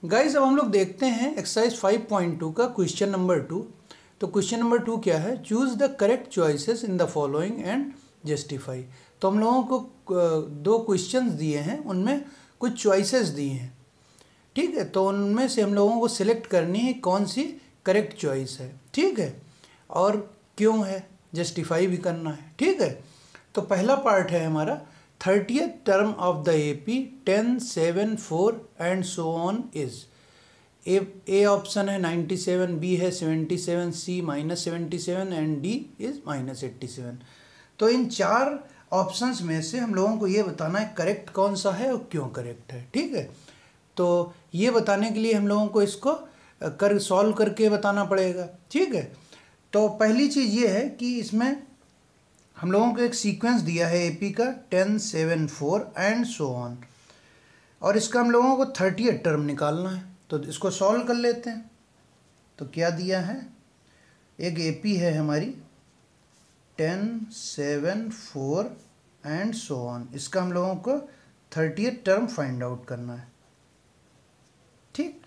Guys अब हम लोग देखते हैं एक्सरसाइज 5.2 का क्वेश्चन नंबर 2। तो क्वेश्चन नंबर 2 क्या है, choose the correct choices in the following and justify. तो हम लोगों को दो क्वेश्चंस दिए हैं, उनमें कुछ चॉइसेस दिए हैं, ठीक है। तो उनमें से हम लोगों को सिलेक्ट करनी है कौन सी करेक्ट चॉइस है, ठीक है, और क्यों है, जस्टिफाई भी करना है, ठीक है। तो पहला पार्ट है हमारा 30th term of the AP 10, 7, 4 and so on is. A option है 97, बी है 77, सी -77 एंड डी इज -87। तो इन चार ऑप्शंस में से हम लोगों को ये बताना है करेक्ट कौन सा है और क्यों करेक्ट है, ठीक है। तो ये बताने के लिए हम लोगों को इसको सॉल्व करके बताना पड़ेगा, ठीक है। तो पहली चीज़ ये है कि इसमें हम लोगों को एक सीक्वेंस दिया है AP का 10, 7, 4 एंड सो ऑन, और इसका हम लोगों को 30th टर्म निकालना है। तो इसको सॉल्व कर लेते हैं। तो क्या दिया है, एक AP है हमारी 10, 7, 4 एंड सो ऑन, इसका हम लोगों को 30th टर्म फाइंड आउट करना है, ठीक।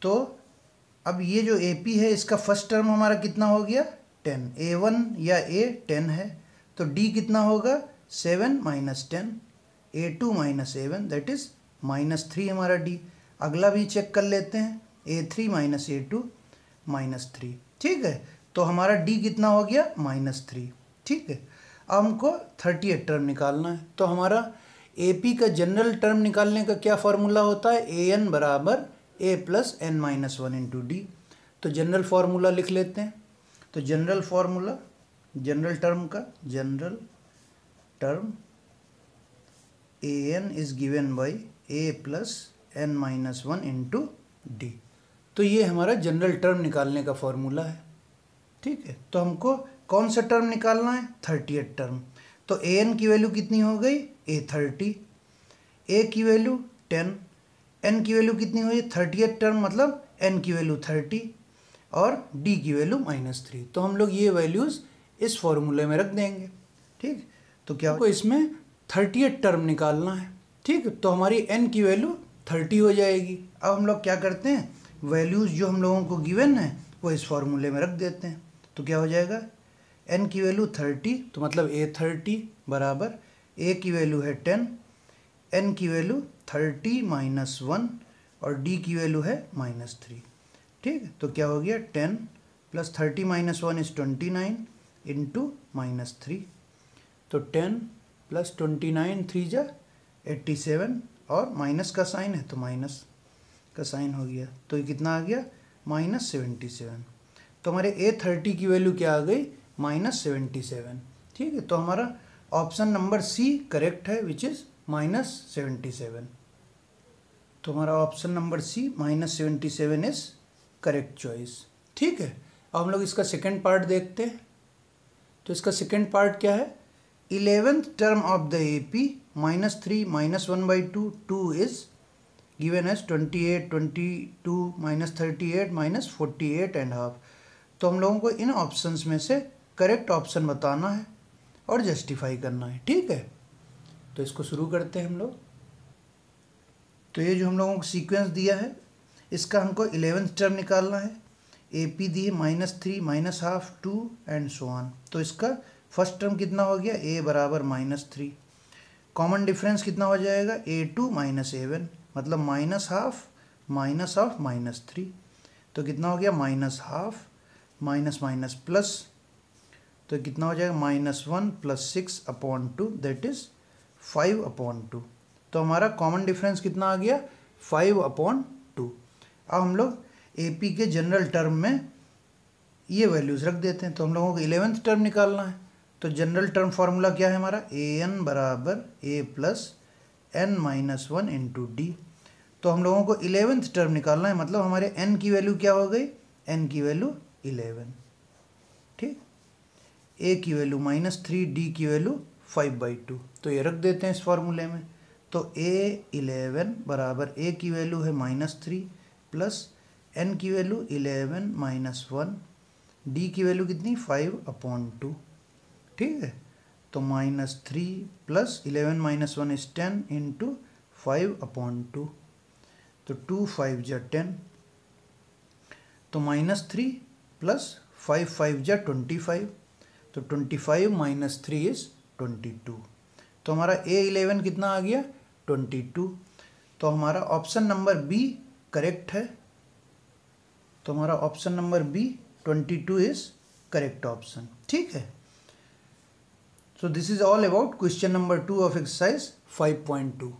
तो अब ये जो AP है इसका फर्स्ट टर्म हमारा कितना हो गया 10, A1 या A 10 है, तो D कितना होगा 7 - 10, A2 - A1 दैट इज -3 हमारा D। अगला भी चेक कर लेते हैं, A3 - A2 -3, ठीक है। तो हमारा D कितना हो गया -3, ठीक है। अब हमको 30th टर्म निकालना है। तो हमारा AP का जनरल टर्म निकालने का क्या फार्मूला होता है, AN बराबर A + n - 1 × D। तो जनरल फार्मूला लिख लेते हैं। तो general formula general term AN is given by A + n - 1 × D। तो ये हमारा जनरल टर्म निकालने का फार्मूला है, ठीक है। तो हमको कौन सा टर्म निकालना है, 30th टर्म। तो AN की वैल्यू कितनी हो गई, A30, A की वैल्यू 10, N की वैल्यू कितनी हुई 30th टर्म मतलब N की वैल्यू 30 और D की वैल्यू -3। तो हम लोग ये वैल्यूज़ इस फॉर्मूले में रख देंगे, ठीक। तो क्या को इसमें 30th टर्म निकालना है, ठीक। तो हमारी N की वैल्यू 30 हो जाएगी। अब हम लोग क्या करते हैं, वैल्यूज़ जो हम लोगों को गिवन है वो इस फॉर्मूले में रख देते हैं। तो क्या हो जाएगा, N की वैल्यू 30, तो मतलब A30 बराबर A की वैल्यू है 10, N की वैल्यू 30 - 1 और D की वैल्यू है -3, ठीक है। तो क्या हो गया 10 + 30 - 1 इज 29 × -3। तो 10 + 29 3 जा 87 और माइनस का साइन है तो माइनस का साइन हो गया। तो ये कितना आ गया -77। तो हमारे A30 की वैल्यू क्या आ गई -77, ठीक है। तो हमारा ऑप्शन नंबर C करेक्ट है विच इज़ -77। तो हमारा option number C -77 is correct choice, ठीक है। अब हम लोग इसका सेकंड पार्ट देखते हैं। तो इसका सेकंड पार्ट क्या है, 11th term of the AP -3 - 1/2 2 is given as 28, 22 -38 -48.5। तो हम लोगों को इन ऑप्शंस में से करेक्ट ऑप्शन बताना है और जस्टिफाई करना है, ठीक है। तो इसको शुरू करते हैं हम लोग। तो ये जो हम लोगों को सीक्वेंस दिया है इसका हमको 11th टर्म निकालना है। AP दी है -3 -1/2 2 एंड सो ऑन। तो इसका फर्स्ट टर्म कितना हो गया, A बराबर -3, कॉमन डिफरेंस कितना हो जाएगा A2 - A1 मतलब -1/2 -3। तो कितना हो गया -1/2 प्लस, तो कितना हो जाएगा -1 + 6/2 दैट इज 5/2। तो हमारा कॉमन डिफरेंस कितना आ गया 5/2। अब हम लोग AP के जनरल टर्म में ये वैल्यूज़ रख देते हैं। तो हम लोगों को 11th टर्म निकालना है। तो जनरल टर्म फार्मूला क्या है हमारा, AN बराबर A + n - 1 × D। तो हम लोगों को 11th टर्म निकालना है, मतलब हमारे N की वैल्यू क्या हो गई, N की वैल्यू 11, ठीक। A की वैल्यू -3, D की वैल्यू 5/2। तो ये रख देते हैं इस फार्मूले में। तो A11 बराबर A की वैल्यू है -3 प्लस N की वैल्यू 11 - 1, D की वैल्यू कितनी 5/2, ठीक है। तो -3 + 11 - 1 इज 10 × 5/2। तो 2 5 जा 10, तो -3 प्लस 5 5 जा 25, तो 25 माइनस 3 इज 22। तो हमारा A11 कितना आ गया 22। तो हमारा ऑप्शन नंबर बी करेक्ट है। तो हमारा option number B 22 is correct option. ठीक है। So this is all about question number 2 of exercise 5.2।